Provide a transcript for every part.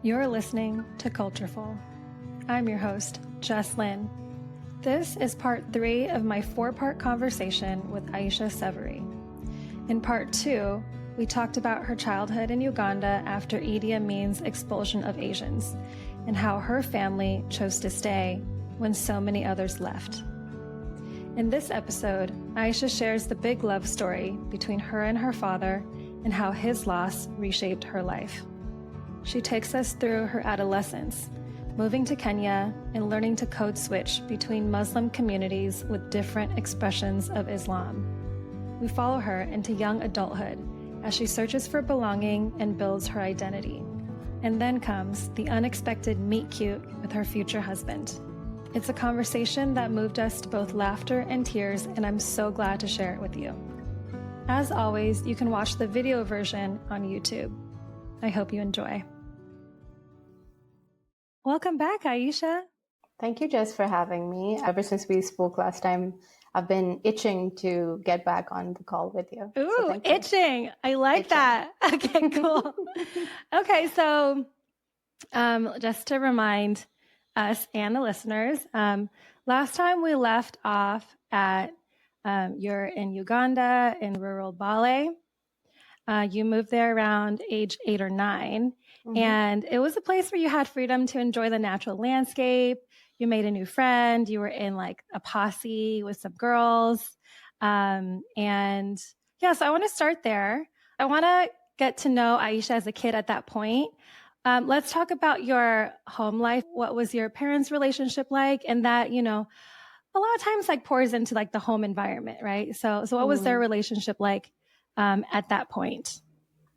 You're listening to Cultureful. I'm your host, Jess Lynn. This is part 3 of my 4-part conversation with Aisha Severy. In part 2, we talked about her childhood in Uganda after Idi Amin's expulsion of Asians and how her family chose to stay when so many others left. In this episode, Aisha shares the big love story between her and her father and how his loss reshaped her life. She takes us through her adolescence, moving to Kenya and learning to code switch between Muslim communities with different expressions of Islam. We follow her into young adulthood as she searches for belonging and builds her identity. And then comes the unexpected meet cute with her future husband. It's a conversation that moved us to both laughter and tears, and I'm so glad to share it with you. As always, you can watch the video version on YouTube. I hope you enjoy. Welcome back, Aisha. Thank you, Jess, for having me. Ever since we spoke last time, I've been itching to get back on the call with you. Ooh, itching. I like that. Okay, cool. Okay, so just to remind us and the listeners, last time we left off at you're in Uganda in rural Bale. You moved there around age 8 or 9. Mm-hmm. And it was a place where you had freedom to enjoy the natural landscape. You made a new friend. You were in like a posse with some girls. So I want to start there. I want to get to know Aisha as a kid at that point. Let's talk about your home life. What was your parents' relationship like? And that, a lot of times like pours into like the home environment, right? So what was their relationship like at that point?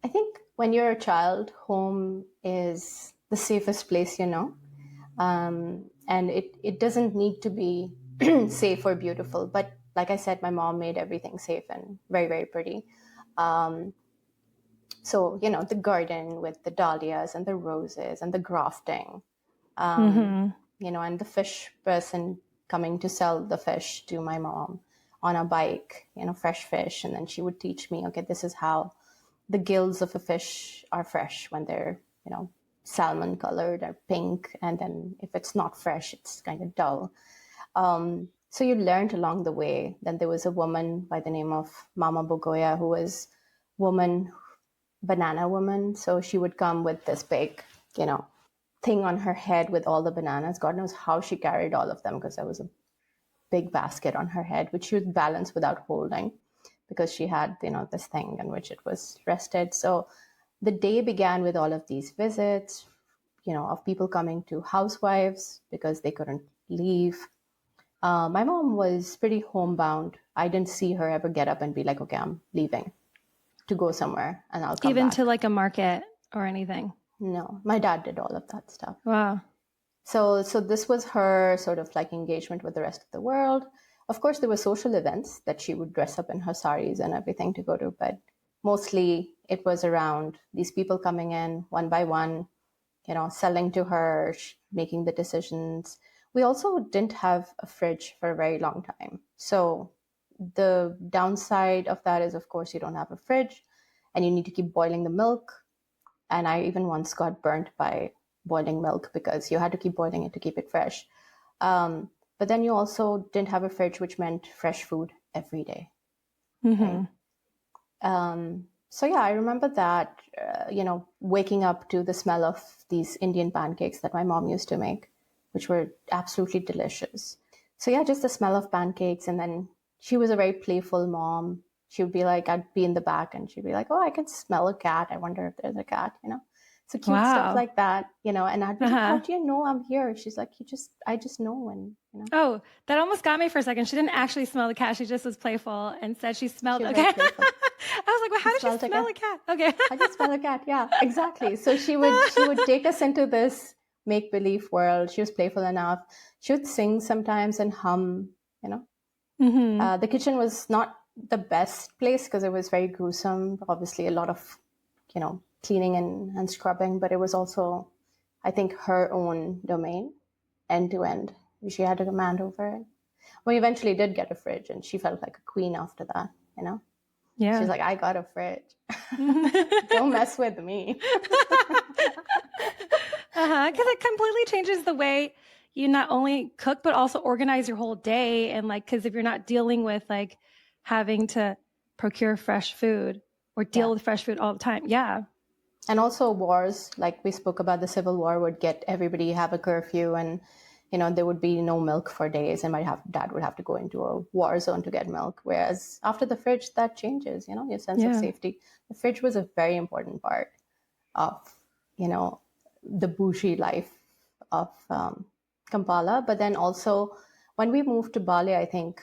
I think when you're a child, home is the safest place, and it doesn't need to be safe or beautiful. But like I said, my mom made everything safe and very, very pretty. So, the garden with the dahlias and the roses and the grafting, and the fish person coming to sell the fish to my mom on a bike, fresh fish. And then she would teach me, okay, this is how the gills of a fish are fresh when they're, salmon colored or pink. And then if it's not fresh, it's kind of dull. So you learned along the way. Then there was a woman by the name of Mama Bogoya, who was banana woman. So she would come with this big, thing on her head with all the bananas. God knows how she carried all of them, because there was a big basket on her head, which she would balance without holding, because she had, this thing in which it was rested. So the day began with all of these visits, of people coming to housewives because they couldn't leave. My mom was pretty homebound. I didn't see her ever get up and be like, okay, I'm leaving to go somewhere and I'll come Even back. to like a market or anything? No, my dad did all of that stuff. Wow. So this was her sort of like engagement with the rest of the world. Of course, there were social events that she would dress up in her saris and everything to go to, but mostly it was around these people coming in one by one, selling to her, making the decisions. We also didn't have a fridge for a very long time. So the downside of that is, of course, you don't have a fridge and you need to keep boiling the milk. And I even once got burnt by boiling milk because you had to keep boiling it to keep it fresh. But then you also didn't have a fridge, which meant fresh food every day. Mm-hmm. Right? I remember that, waking up to the smell of these Indian pancakes that my mom used to make, which were absolutely delicious. So yeah, just the smell of pancakes. And then she was a very playful mom. She would be like, I'd be in the back and she'd be like, oh, I can smell a cat. I wonder if there's a cat, So cute stuff like that, and I'd be like, how do you know I'm here? She's like, I just know when, Oh, that almost got me for a second. She didn't actually smell the cat. She just was playful and said she smelled. She was okay. I was like, well, how does she smell a cat? Okay. I just smell a cat. Yeah, exactly. So she would take us into this make-believe world. She was playful enough. She would sing sometimes and hum, Mm-hmm. The kitchen was not the best place because it was very gruesome. Obviously, a lot of, cleaning and scrubbing, but it was also, I think, her own domain, end to end. She had a command over it. We eventually did get a fridge, and she felt like a queen after that, Yeah. She's like, I got a fridge. Don't mess with me. Because it completely changes the way you not only cook, but also organize your whole day. And like, because if you're not dealing with like having to procure fresh food or deal with fresh food all the time. Yeah. And also wars, like we spoke about, the Civil War would get everybody have a curfew, and there would be no milk for days, and dad would have to go into a war zone to get milk. Whereas after the fridge, that changes, your sense of safety. The fridge was a very important part of, the bougie life of Kampala. But then also when we moved to Bali, I think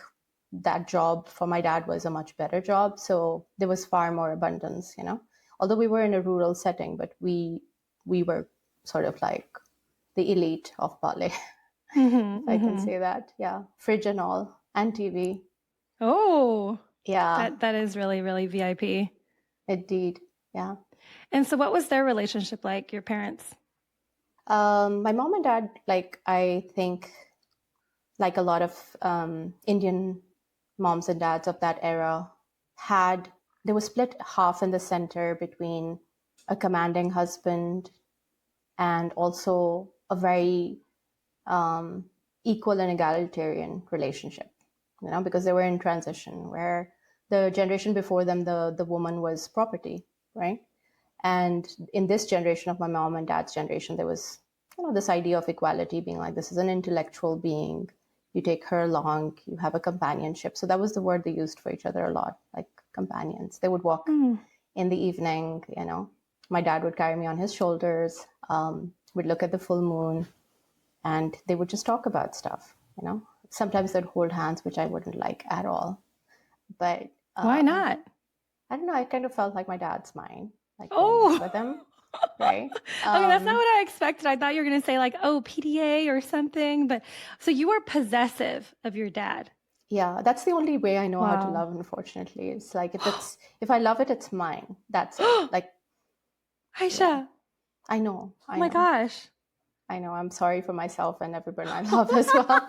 that job for my dad was a much better job. So there was far more abundance, although we were in a rural setting, but we were sort of like the elite of Bali, if I can say that. Yeah. Fridge and all, and TV. Oh, yeah. That is really, really VIP. Indeed. Yeah. And so what was their relationship like, your parents? My mom and dad, I think, like a lot of Indian moms and dads of that era, they were split half in the center between a commanding husband and also a very equal and egalitarian relationship, because they were in transition, where the generation before them, the woman was property, right? And in this generation of my mom and dad's generation, there was, this idea of equality, being like, this is an intellectual being. You take her along, you have a companionship. So that was the word they used for each other a lot, like companions. They would walk in the evening, My dad would carry me on his shoulders, would look at the full moon, and they would just talk about stuff, Sometimes they'd hold hands, which I wouldn't like at all. But why not? I don't know. I kind of felt like my dad's mine. Like, with him, right? Okay, that's not what I expected. I thought you were going to say like, PDA or something. But so you were possessive of your dad. Yeah, that's the only way I know how to love. Unfortunately, it's like if I love it, it's mine. That's it. Like, Aisha. Yeah. I know. Oh my gosh. I know. I'm sorry for myself and everyone I love as well.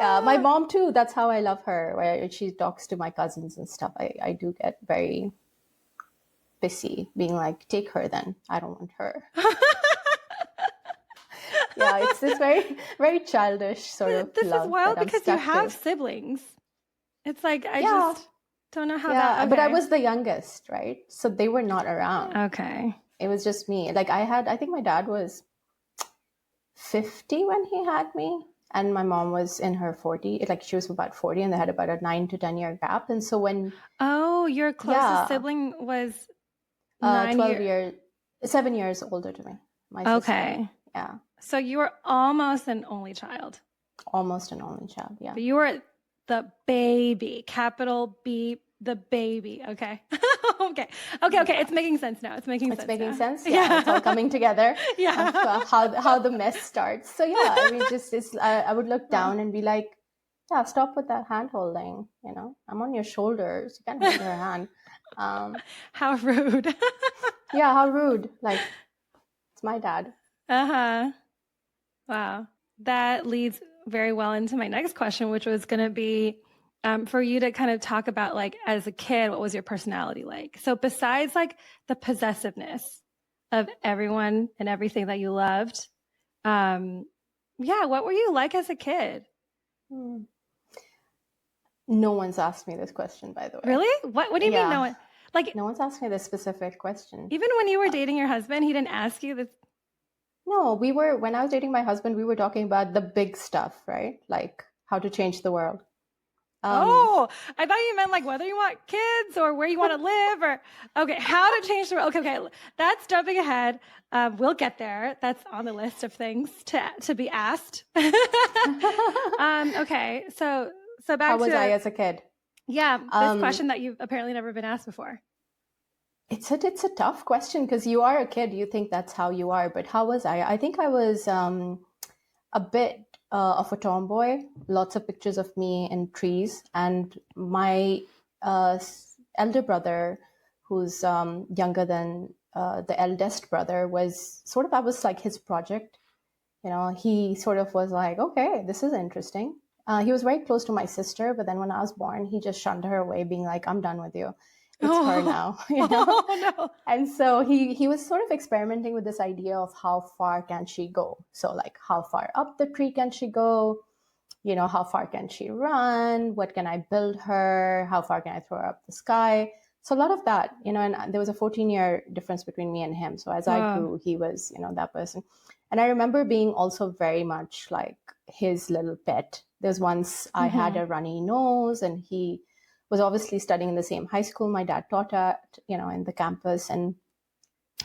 Yeah, my mom too. That's how I love her. Where she talks to my cousins and stuff. I do get very pissy, being like, take her then. I don't want her. Yeah, it's this very, very childish sort of This love. Is wild because you have siblings. It's like, I just don't know how that... Okay. But I was the youngest, right? So they were not around. Okay. It was just me. Like I think my dad was 50 when he had me. And my mom was in her 40s, like she was about 40, and they had about a 9 to 10 year gap. And so when... Oh, your closest sibling was 7 years older to me. My sister. Yeah. So you were almost an only child. Almost an only child, yeah. But you were the baby, capital B, the baby. Okay. Okay. It's making sense now. It's making sense. Yeah. It's all coming together. Yeah. Of, how the mess starts. So yeah, I mean, I would look down and be like, yeah, stop with that hand holding. I'm on your shoulders. You can't hold her hand. How rude. Yeah, how rude. Like, it's my dad. Wow. That leads very well into my next question, which was going to be for you to kind of talk about, like, as a kid, what was your personality like? So besides like the possessiveness of everyone and everything that you loved, what were you like as a kid? No one's asked me this question, by the way. Really? What do you mean no one? Like, no one's asked me this specific question. Even when you were dating your husband, he didn't ask you this? No, when I was dating my husband, we were talking about the big stuff, right? Like how to change the world. I thought you meant like whether you want kids or where you want to live or, okay, how to change the world. Okay. That's jumping ahead. We'll get there. That's on the list of things to be asked. Okay. So back to... How was I as a kid? Yeah. This question that you've apparently never been asked before. It's a tough question because you are a kid. You think that's how you are. But how was I? I think I was a bit of a tomboy. Lots of pictures of me in trees. And my elder brother, who's younger than the eldest brother, was sort of, I was like his project. He sort of was like, okay, this is interesting. He was very close to my sister. But then when I was born, he just shunned her away, being like, I'm done with you. it's her now, Oh, no. And so he was sort of experimenting with this idea of how far can she go. So like, how far up the tree can she go? How far can she run? What can I build her? How far can I throw her up the sky? So a lot of that, and there was a 14-year difference between me and him. So as I grew, he was, that person. And I remember being also very much like his little pet. There's once I had a runny nose, and he was obviously studying in the same high school my dad taught at, in the campus. And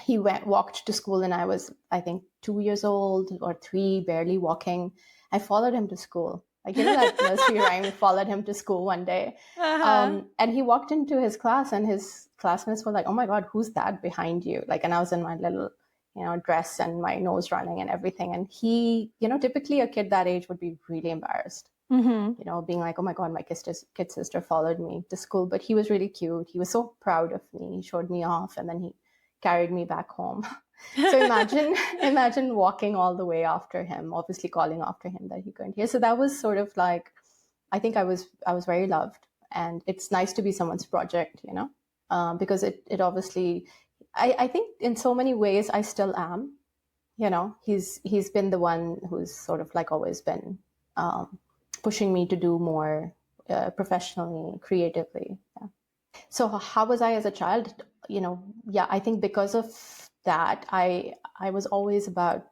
he walked to school, and I was, I think, 2 years old or 3, barely walking. I followed him to school. Like, that nursery rhyme, followed him to school one day. And he walked into his class, and his classmates were like, oh my God, who's that behind you? Like, and I was in my little, dress and my nose running and everything. And he, typically a kid that age would be really embarrassed, being like, oh my God, my kid sister followed me to school. But he was really cute. He was so proud of me. He showed me off, and then he carried me back home. So imagine walking all the way after him, obviously calling after him that he couldn't hear. So that was sort of like, I think I was very loved, and it's nice to be someone's project, because it obviously, I think in so many ways I still am, he's been the one who's sort of like always been pushing me to do more professionally, creatively. Yeah. So how was I as a child? I think because of that, I was always about,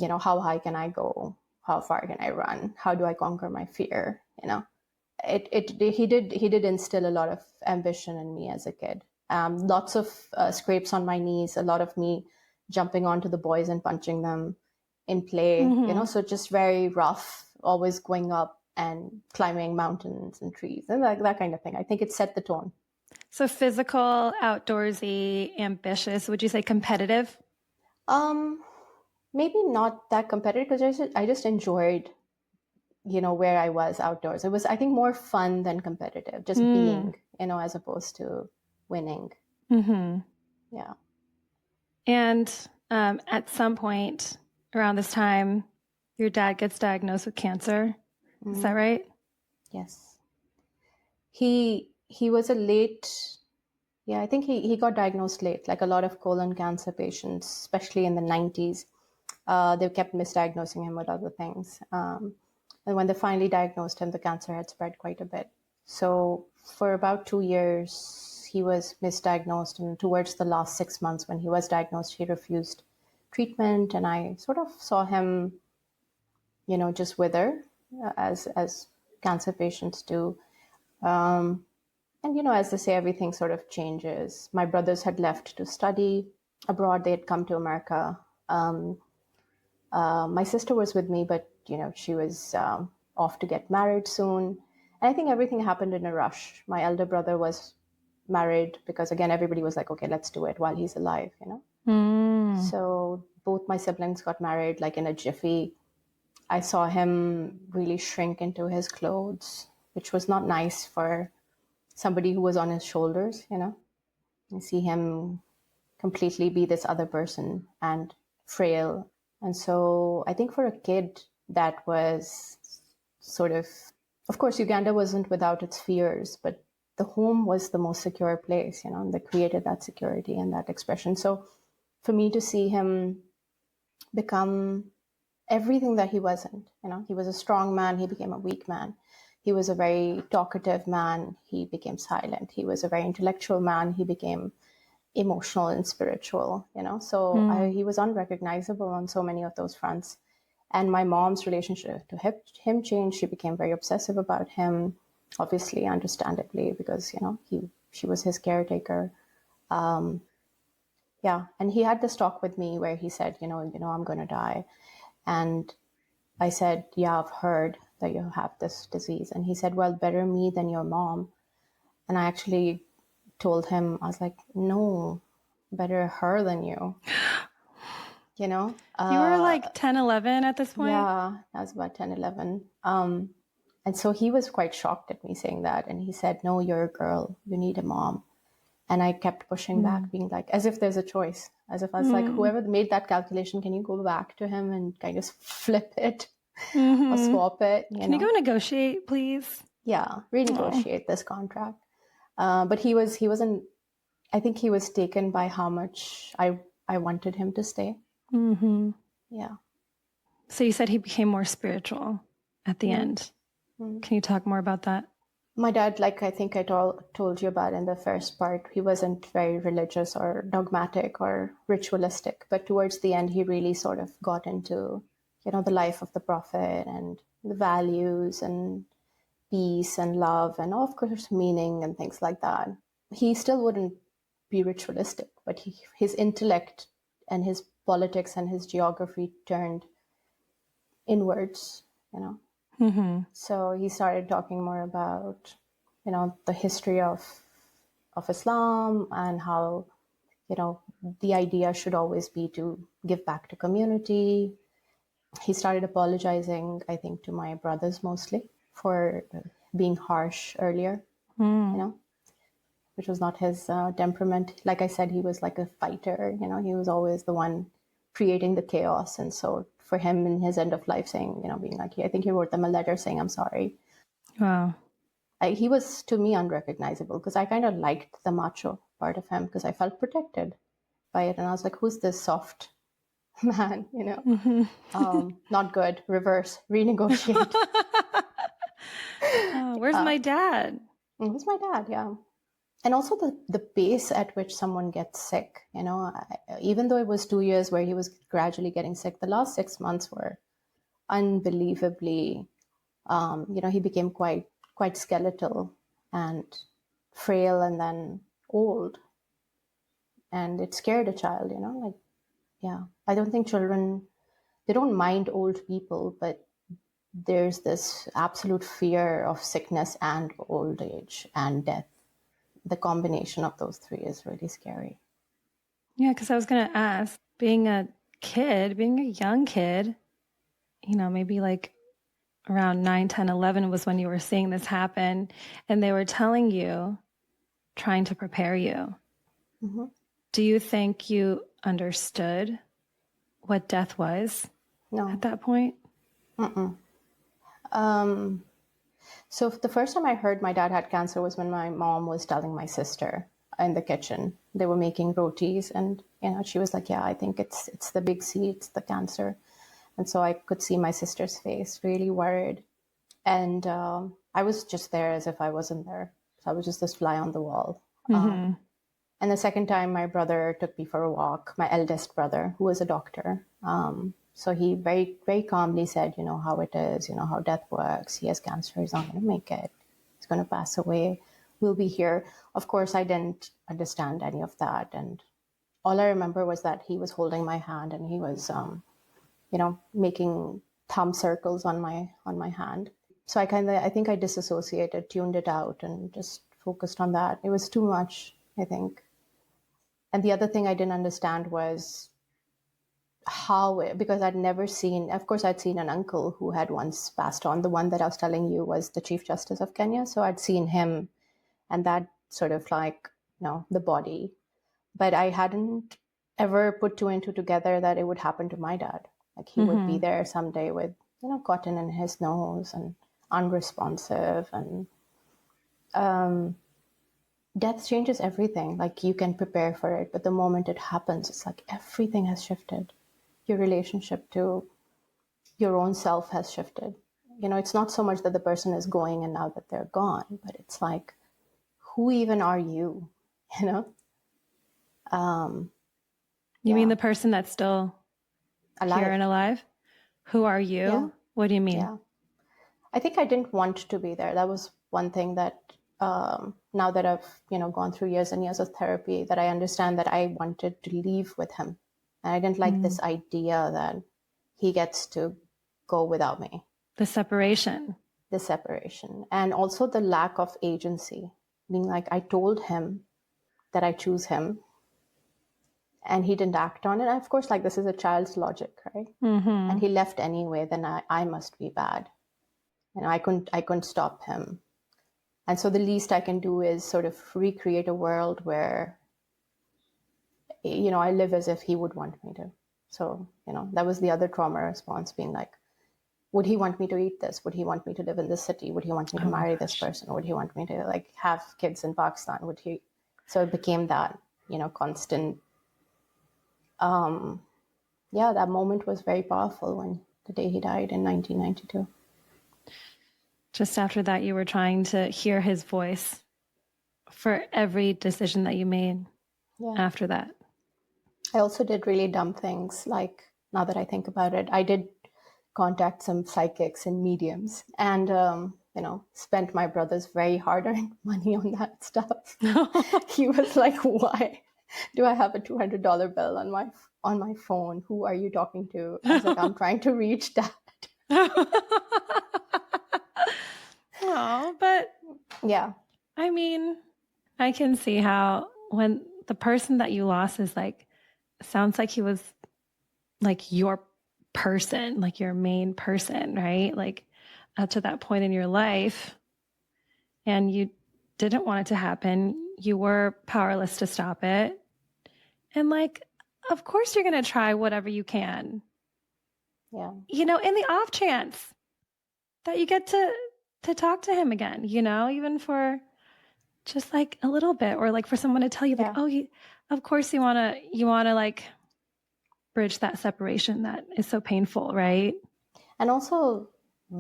how high can I go? How far can I run? How do I conquer my fear? He did instill a lot of ambition in me as a kid. Lots of scrapes on my knees, a lot of me jumping onto the boys and punching them in play, so just very rough, always going up and climbing mountains and trees and like that kind of thing. I think it set the tone. So physical, outdoorsy, ambitious. Would you say competitive? Maybe not that competitive, because I just enjoyed, where I was outdoors. It was, I think, more fun than competitive, just being, as opposed to winning. Yeah. And at some point around this time, your dad gets diagnosed with cancer. Is that right? Yes. He was a late, I think he got diagnosed late, like a lot of colon cancer patients, especially in the 90s. They kept misdiagnosing him with other things. And when they finally diagnosed him, the cancer had spread quite a bit. So for about 2 years, he was misdiagnosed. And towards the last 6 months when he was diagnosed, he refused treatment. And I sort of saw him, just wither as cancer patients do. And, as they say, everything sort of changes. My brothers had left to study abroad. They had come to America. My sister was with me, but, she was off to get married soon. And I think everything happened in a rush. My elder brother was married because, again, everybody was like, okay, let's do it while he's alive, So both my siblings got married like in a jiffy. I saw him really shrink into his clothes, which was not nice for somebody who was on his shoulders, I see him completely be this other person and frail. And so I think for a kid that was sort of course, Uganda wasn't without its fears, but the home was the most secure place, and they created that security and that expression. So for me to see him become everything that he wasn't, he was a strong man, he became a weak man. He was a very talkative man, he became silent. He was a very intellectual man, he became emotional and spiritual, so he was unrecognizable on so many of those fronts. And my mom's relationship to him changed. She became very obsessive about him, obviously, understandably, because, she was his caretaker. And he had this talk with me where he said, I'm going to die. And I said, yeah, I've heard that you have this disease. And he said, well, better me than your mom. And I actually told him, I was like, no, better her than you. You were like 10, 11 at this point? Yeah, I was about 10, 11. And so he was quite shocked at me saying that. And he said, no, you're a girl. You need a mom. And I kept pushing back, being like, as if there's a choice. As if I was like, whoever made that calculation, can you go back to him and kind of flip it or swap it? Can you go negotiate, please? Yeah, renegotiate this contract. But he wasn't, I think he was taken by how much I wanted him to stay. Mm-hmm. Yeah. So you said he became more spiritual at the end. Mm-hmm. Can you talk more about that? My dad, like I think I told you about in the first part, he wasn't very religious or dogmatic or ritualistic. But towards the end, he really sort of got into, the life of the prophet and the values and peace and love and, of course, meaning and things like that. He still wouldn't be ritualistic, but his intellect and his politics and his geography turned inwards, Mm-hmm. So he started talking more about, the history of Islam and how, the idea should always be to give back to community. He started apologizing, I think, to my brothers mostly for being harsh earlier, which was not his temperament. Like I said, he was like a fighter, he was always the one creating the chaos. And so for him in his end of life saying, being like, I think he wrote them a letter saying, I'm sorry. Wow. He was to me unrecognizable because I kind of liked the macho part of him because I felt protected by it. And I was like, who's this soft man, Mm-hmm. Not good, reverse, renegotiate. Where's my dad? Who's my dad? Yeah. And also the pace at which someone gets sick, even though it was 2 years where he was gradually getting sick, the last 6 months were unbelievably, he became quite skeletal and frail and then old. And it scared a child, yeah. I don't think children, they don't mind old people, but there's this absolute fear of sickness and old age and death. The combination of those three is really scary. Yeah, because I was going to ask, being a young kid, maybe like around 9, 10, 11 was when you were seeing this happen, and they were telling you, trying to prepare you. Mm-hmm. Do you think you understood what death was at that point? So the first time I heard my dad had cancer was when my mom was telling my sister in the kitchen. They were making rotis, and she was like, "Yeah, I think it's the big C, it's the cancer." And so I could see my sister's face, really worried, and I was just there as if I wasn't there. So I was just this fly on the wall. Mm-hmm. And the second time, my brother took me for a walk. My eldest brother, who was a doctor. So he very, very calmly said, how it is, how death works. He has cancer. He's not going to make it. He's going to pass away. We'll be here. Of course, I didn't understand any of that. And all I remember was that he was holding my hand and he was, making thumb circles on my hand. So I think I disassociated, tuned it out and just focused on that. It was too much, I think. And the other thing I didn't understand was because I'd never seen, of course, I'd seen an uncle who had once passed on. The one that I was telling you was the Chief Justice of Kenya. So I'd seen him and that sort of like, the body. But I hadn't ever put two and two together that it would happen to my dad. Like he would be there someday with, cotton in his nose and unresponsive. And death changes everything. Like you can prepare for it, but the moment it happens, it's like everything has shifted. Your relationship to your own self has shifted. It's not so much that the person is going and now that they're gone, but it's like, who even are you? You mean the person that's still alive. Here and alive? Who are you? Yeah. What do you mean? Yeah. I think I didn't want to be there. That was one thing that now that I've, gone through years and years of therapy, that I understand that I wanted to leave with him. And I didn't like this idea that he gets to go without me. The separation. The separation. And also the lack of agency. Being like, I told him that I choose him and he didn't act on it. And of course, like this is a child's logic, right? Mm-hmm. And he left anyway, then I must be bad. And I couldn't stop him. And so the least I can do is sort of recreate a world where, I live as if he would want me to. So, that was the other trauma response, being like, would he want me to eat this? Would he want me to live in this city? Would he want me to marry this person? Would he want me to like have kids in Pakistan? Would he? So it became that, constant. That moment was very powerful when the day he died in 1992. Just after that, you were trying to hear his voice for every decision that you made after that. I also did really dumb things. Like, now that I think about it, I did contact some psychics and mediums and, spent my brother's very hard-earned money on that stuff. He was like, why do I have a $200 bill on my phone? Who are you talking to? I was like, I'm trying to reach Dad. Oh, but yeah. I mean, I can see how when the person that you lost is like, sounds like he was like your person, like your main person, right? Like up to that point in your life, and you didn't want it to happen. You were powerless to stop it. And like, of course you're going to try whatever you can. Yeah. In the off chance that you get to talk to him again, even for just like a little bit, or like for someone to tell you like, oh, of course you want to like bridge that separation that is so painful, right? And also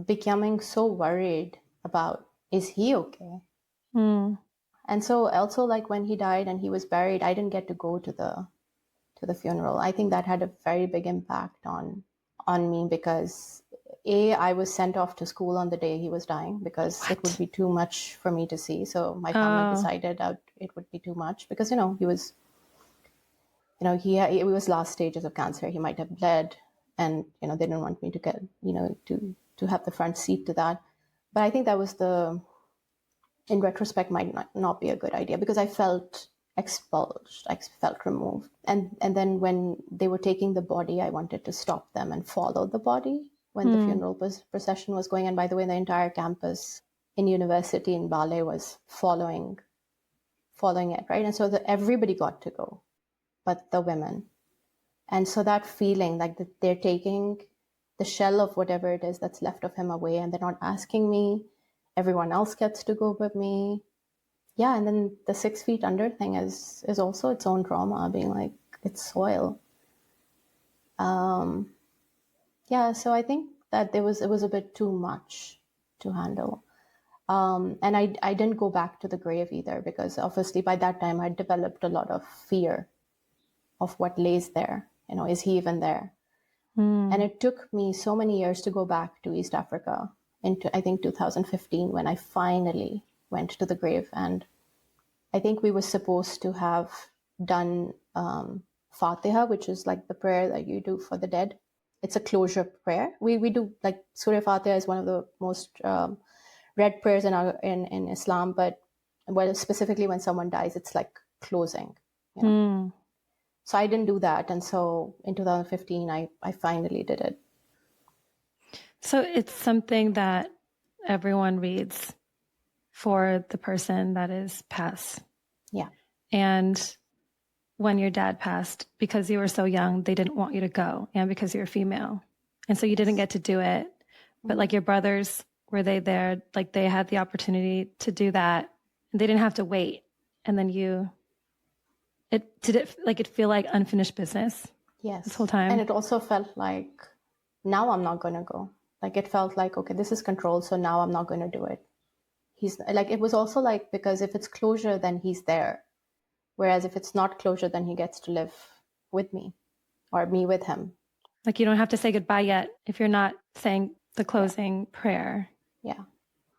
becoming so worried about, is he okay? And so also, like, when he died and he was buried, I didn't get to go to the funeral. I think that had a very big impact on me because I was sent off to school on the day he was dying because it would be too much for me to see. So my family decided that it would be too much because, he was, it was last stages of cancer. He might have bled, and, they didn't want me to get, to have the front seat to that. But I think that was in retrospect, might not be a good idea because I felt expulged, I felt removed. And then when they were taking the body, I wanted to stop them and follow the body when the funeral procession was going. And by the way, the entire campus in university in Bale was following it, right? And so everybody got to go, but the women. And so that feeling like that they're taking the shell of whatever it is that's left of him away, and they're not asking me. Everyone else gets to go with me. Yeah, and then the 6 feet under thing is also its own trauma, being like, it's soil. So I think that it was a bit too much to handle. And I didn't go back to the grave either because obviously by that time I'd developed a lot of fear of what lays there. Is he even there? And it took me so many years to go back to East Africa into, I think, 2015 when I finally went to the grave. And I think we were supposed to have done Fatiha, which is like the prayer that you do for the dead. It's a closure prayer. We do like Surah Fatiha is one of the most read prayers in Islam, but specifically when someone dies, it's like closing. So I didn't do that. And so in 2015, I finally did it. So it's something that everyone reads for the person that is passed. Yeah. And when your dad passed, because you were so young, they didn't want you to go, and because you're female. And so you didn't get to do it. But like your brothers, were they there? Like they had the opportunity to do that and they didn't have to wait. And then did it feel like unfinished business? Yes. This whole time? And it also felt like, now I'm not going to go. Like it felt like, okay, this is control. So now I'm not going to do it. He's like, it was also like, because if it's closure, then he's there. Whereas if it's not closure, then he gets to live with me or me with him. Like you don't have to say goodbye yet if you're not saying the closing prayer. Yeah.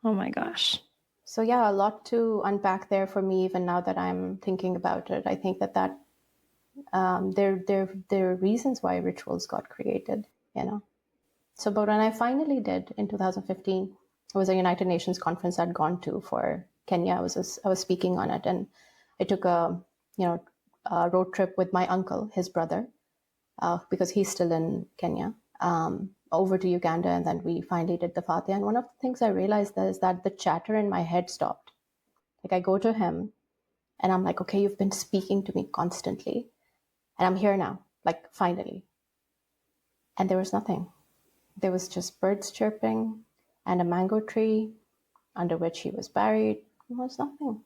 Oh my gosh. So yeah, a lot to unpack there for me, even now that I'm thinking about it. I think that there are reasons why rituals got created, So, but when I finally did in 2015, it was a United Nations conference I'd gone to for Kenya. I was speaking on it, and I took a road trip with my uncle, his brother, because he's still in Kenya, over to Uganda, and then we finally did the Fatiha. And one of the things I realized is that the chatter in my head stopped. Like I go to him, and I'm like, okay, you've been speaking to me constantly, and I'm here now, like finally. And there was nothing. there was just birds chirping and a mango tree under which he was buried. There was nothing.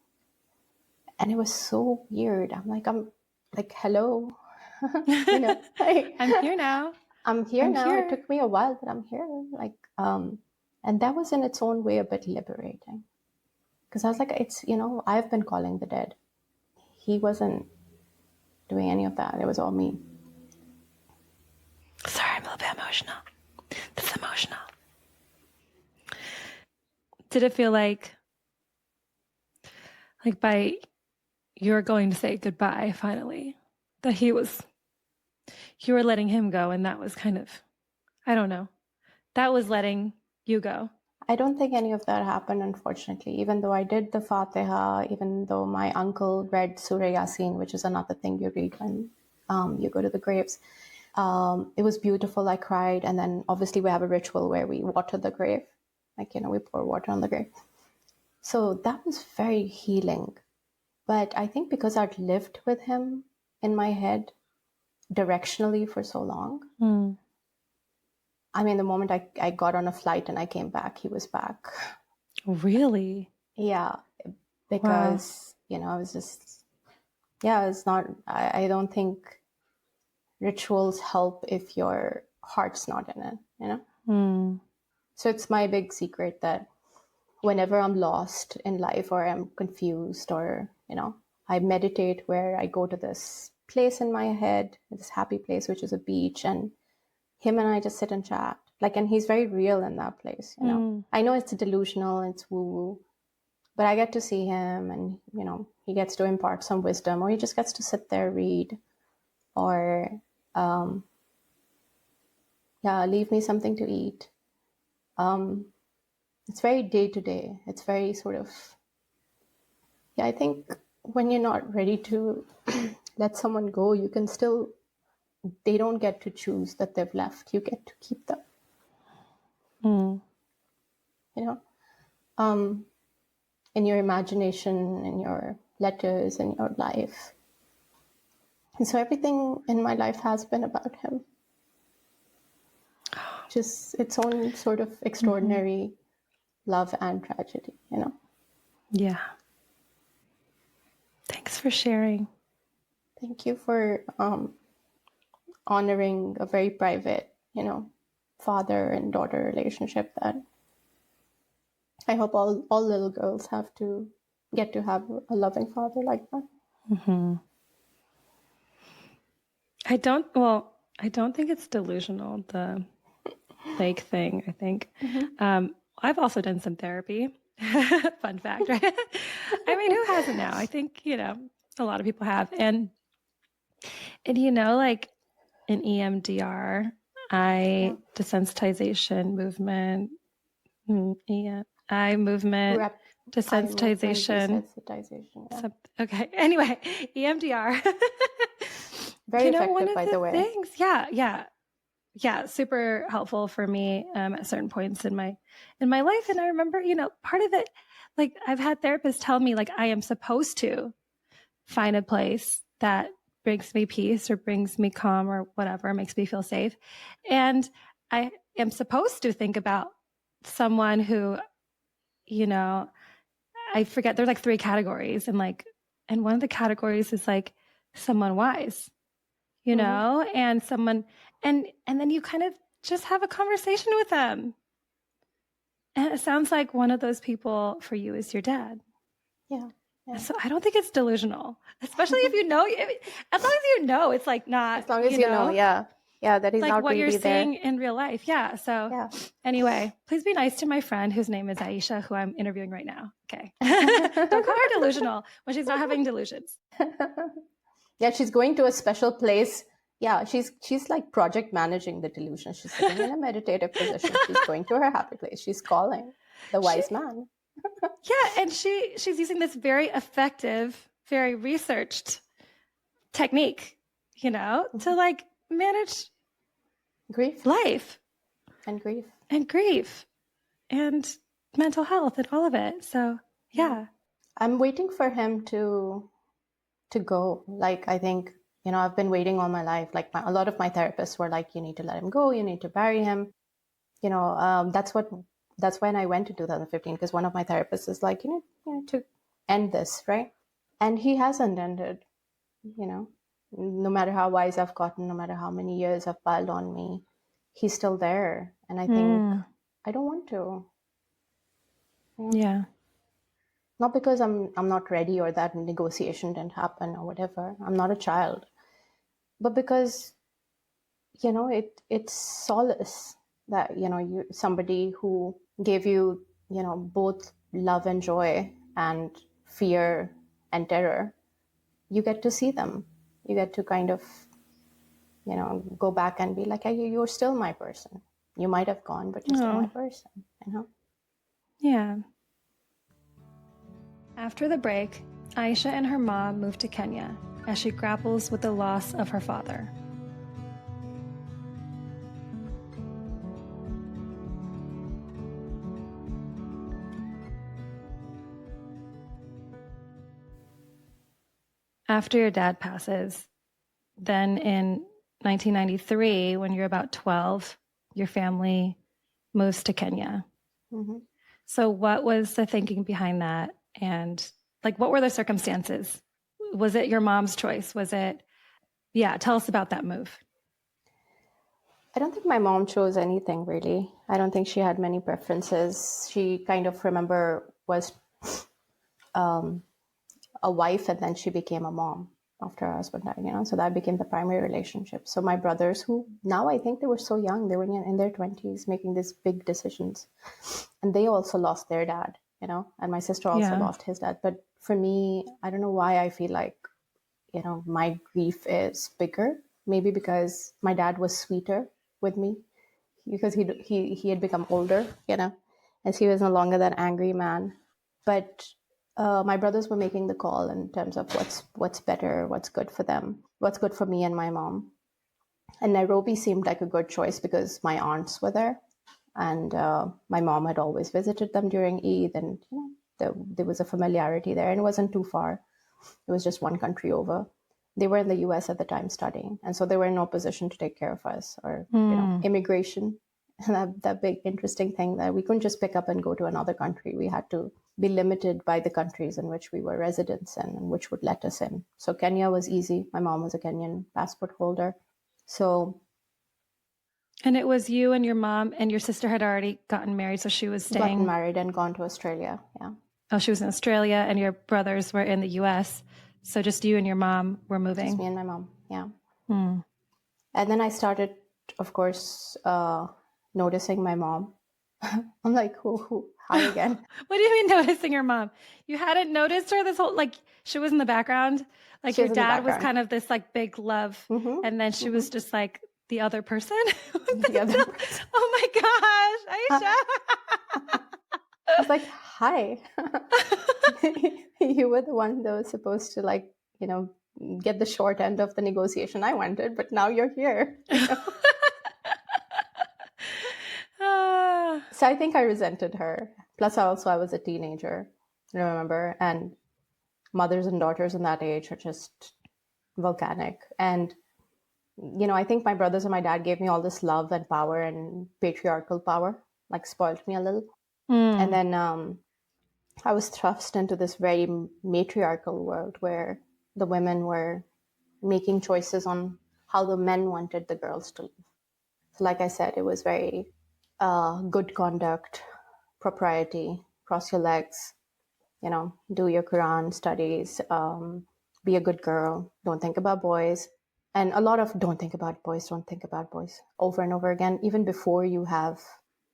And it was so weird. I'm like, hello. Like, I'm here now. I'm here I'm now. here. It took me a while, but I'm here. Like, and that was in its own way a bit liberating. Because I was like, it's, I've been calling the dead. He wasn't doing any of that. It was all me. Sorry, I'm a little bit emotional. This is emotional. Did it feel like by you're going to say goodbye finally, that you were letting him go, and that was kind of, I don't know, that was letting you go? I don't think any of that happened, unfortunately, even though I did the Fatiha, even though my uncle read Surah Yasin, which is another thing you read when you go to the graves. It was beautiful. I cried. And then obviously we have a ritual where we water the grave. Like, we pour water on the grave. So that was very healing. But I think because I'd lived with him in my head directionally for so long, I mean, the moment I got on a flight and I came back, he was back. Really? Yeah. Because, I was just, it's not, I don't think rituals help if your heart's not in it, So it's my big secret that whenever I'm lost in life or I'm confused or, I meditate where I go to this place in my head, this happy place, which is a beach, and him and I just sit and chat. Like, and he's very real in that place, I know it's delusional, it's woo-woo, but I get to see him and, he gets to impart some wisdom, or he just gets to sit there, read, or, leave me something to eat. It's very day to day. It's very sort of, I think when you're not ready to let someone go, you can still, they don't get to choose that they've left. You get to keep them. In your imagination, in your letters, in your life. And so everything in my life has been about him. Just its own sort of extraordinary love and tragedy, Yeah. Thanks for sharing. Thank you for honoring a very private, father and daughter relationship that I hope all little girls have to get to have a loving father like that. I don't think it's delusional, the fake thing, I think. I've also done some therapy. Fun fact, right? I mean, who hasn't now? I think, a lot of people have. And like in EMDR, desensitization movement, eye movement, desensitization. Yeah. Okay. Anyway, EMDR. Very effective, by the way. Things, yeah, super helpful for me at certain points in my life. And I remember, part of it, like I've had therapists tell me, like I am supposed to find a place that brings me peace or brings me calm or whatever, makes me feel safe. And I am supposed to think about someone who, I forget, there's like 3 categories, and one of the categories is like someone wise, and someone, and then you kind of just have a conversation with them. And it sounds like one of those people for you is your dad. Yeah. So I don't think it's delusional, especially if as long as it's like not. As long as that he's like not what really you're there. seeing in real life. Yeah. So anyway, please be nice to my friend whose name is Aisha, who I'm interviewing right now. Okay. Don't call her delusional when she's not having delusions. Yeah, she's going to a special place. Yeah, she's like project managing the delusion. She's sitting in a meditative position. She's going to her happy place. She's calling the wise man. Yeah, and she's using this very effective, very researched technique, to like manage grief, life, and grief, and mental health, and all of it. So yeah, I'm waiting for him to go. Like, I think, I've been waiting all my life. Like a lot of my therapists were like, you need to let him go. You need to bury him. That's when I went in 2015, because one of my therapists is like, to end this, right? And he hasn't ended, no matter how wise I've gotten, no matter how many years have piled on me, he's still there. And I think I don't want to. Yeah. Not because I'm not ready or that negotiation didn't happen or whatever. I'm not a child. But because, it's solace that, somebody who gave you, both love and joy and fear and terror, you get to see them. You get to kind of, go back and be like, hey, you're still my person. You might have gone, but you're still my person, Yeah. After the break, Aisha and her mom moved to Kenya as she grapples with the loss of her father. After your dad passes, then in 1993, when you're about 12, your family moves to Kenya. Mm-hmm. So what was the thinking behind that? And what were the circumstances? Was it your mom's choice? Tell us about that move. I don't think my mom chose anything, really. I don't think she had many preferences. She kind of, was a wife, and then she became a mom after her husband died, so that became the primary relationship. So my brothers, who now I think they were so young, they were in their 20s making these big decisions, and they also lost their dad, and my sister also lost his dad. But for me, I don't know why I feel like, my grief is bigger. Maybe because my dad was sweeter with me, because he had become older, and he was no longer that angry man. But my brothers were making the call in terms of what's better, what's good for them, what's good for me and my mom. And Nairobi seemed like a good choice because my aunts were there, and my mom had always visited them during Eid, and there was a familiarity there, and it wasn't too far. It was just one country over. They were in the US at the time studying, and so they were in no position to take care of us, or immigration. And that big interesting thing that we couldn't just pick up and go to another country. We had to be limited by the countries in which we were residents in and which would let us in. So Kenya was easy. My mom was a Kenyan passport holder. And it was you and your mom, and your sister had already gotten married, so she was staying. Gotten married and gone to Australia, yeah. Oh, she was in Australia, and your brothers were in the US. So just you and your mom were moving. Just me and my mom, yeah. And then I started, of course, noticing my mom. I'm like, hi again. What do you mean noticing your mom? You hadn't noticed her this whole, she was in the background? Your dad was kind of this big love, and then she was just the other person? The other person. Oh my gosh, Aisha! I was like, hi. You were the one that was supposed to get the short end of the negotiation I wanted, but now you're here. So I think I resented her. Plus, I was a teenager, I remember, and mothers and daughters in that age are just volcanic. And, I think my brothers and my dad gave me all this love and power and patriarchal power, spoiled me a little. And then I was thrust into this very matriarchal world where the women were making choices on how the men wanted the girls to live. So like I said, it was very good conduct, propriety, cross your legs, do your Quran studies, be a good girl, don't think about boys. And a lot of don't think about boys over and over again, even before you have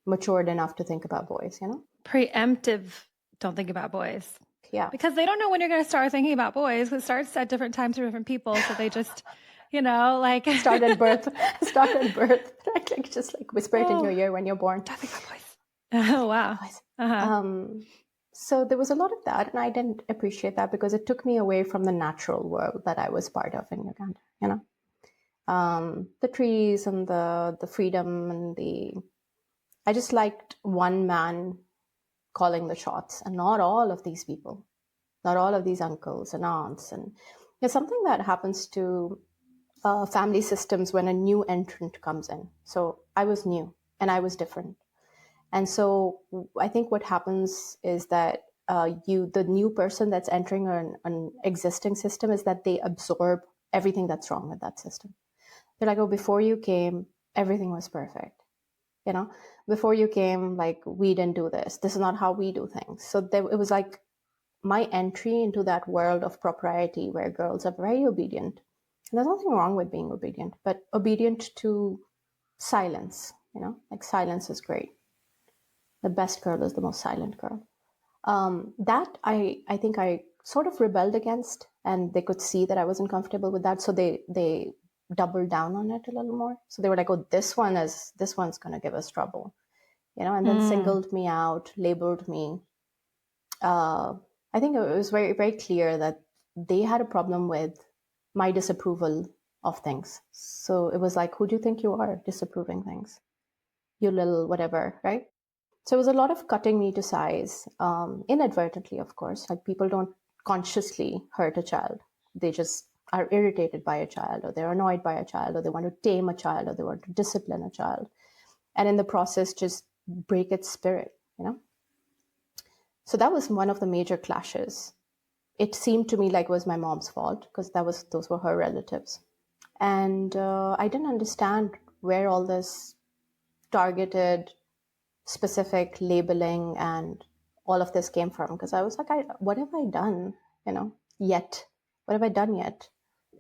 matured enough to think about boys, Preemptive, don't think about boys. Yeah. Because they don't know when you're going to start thinking about boys. It starts at different times for different people. So they just, Start at birth, right? Just whisper it in your ear when you're born. Don't think about boys. Oh, wow. So there was a lot of that, and I didn't appreciate that because it took me away from the natural world that I was part of in Uganda, the trees and the freedom and I just liked one man calling the shots, and not all of these people, not all of these uncles and aunts. And it's something that happens to family systems when a new entrant comes in. So I was new. and I was different. And so I think what happens is that the new person that's entering an existing system, is that they absorb everything that's wrong with that system. They're like, oh, before you came, everything was perfect. Before you came, like, we didn't do this. This is not how we do things. So it was like my entry into that world of propriety where girls are very obedient. And there's nothing wrong with being obedient, but obedient to silence, like silence is great. The best girl is the most silent girl. That I think I sort of rebelled against, and they could see that I wasn't comfortable with that. So they doubled down on it a little more. So they were like, oh, this one's going to give us trouble, and then singled me out, labeled me. I think it was very, very clear that they had a problem with my disapproval of things. So it was like, who do you think you are disapproving things? You little whatever, right? So it was a lot of cutting me to size, inadvertently, of course. Like, people don't consciously hurt a child. They just are irritated by a child, or they're annoyed by a child, or they want to tame a child, or they want to discipline a child. And in the process, just break its spirit, So that was one of the major clashes. It seemed to me like it was my mom's fault, because those were her relatives. And I didn't understand where all this targeted, specific labeling and all of this came from, because I was like, what have I done, yet? What have I done yet?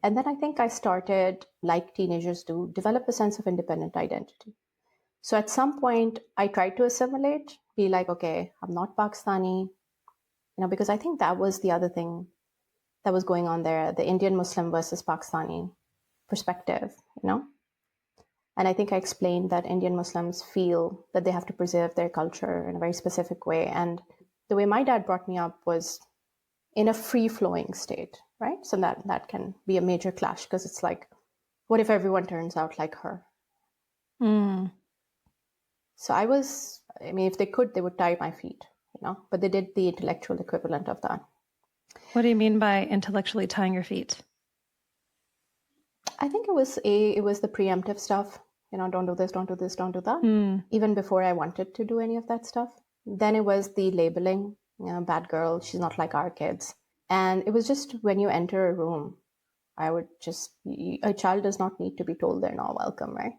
And then I think I started, like teenagers do, develop a sense of independent identity. So at some point, I tried to assimilate, be like, okay, I'm not Pakistani, because I think that was the other thing that was going on there, the Indian Muslim versus Pakistani perspective, And I think I explained that Indian Muslims feel that they have to preserve their culture in a very specific way. And the way my dad brought me up was in a free-flowing state, right? So that can be a major clash, because it's like, what if everyone turns out like her? So if they could, they would tie my feet, but they did the intellectual equivalent of that. What do you mean by intellectually tying your feet? I think it was the preemptive stuff. Don't do this, don't do this, don't do that. Even before I wanted to do any of that stuff. Then it was the labeling, bad girl, she's not like our kids. And it was just when you enter a room, a child does not need to be told they're not welcome, right?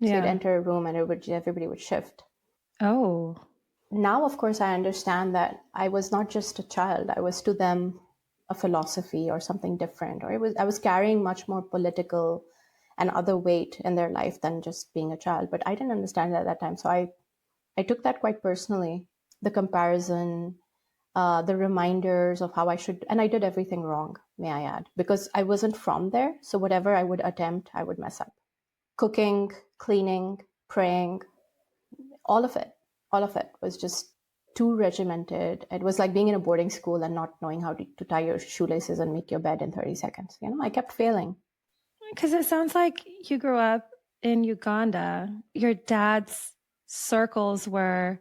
So you'd enter a room and everybody would shift. Oh. Now, of course, I understand that I was not just a child. I was to them a philosophy or something different, or I was carrying much more political and other weight in their life than just being a child. But I didn't understand it at that time. So I took that quite personally, the comparison, the reminders of how I should, and I did everything wrong, may I add, because I wasn't from there. So whatever I would attempt, I would mess up. Cooking, cleaning, praying, all of it was just too regimented. It was like being in a boarding school and not knowing how to tie your shoelaces and make your bed in 30 seconds. I kept failing. Because it sounds like you grew up in Uganda. Your dad's circles were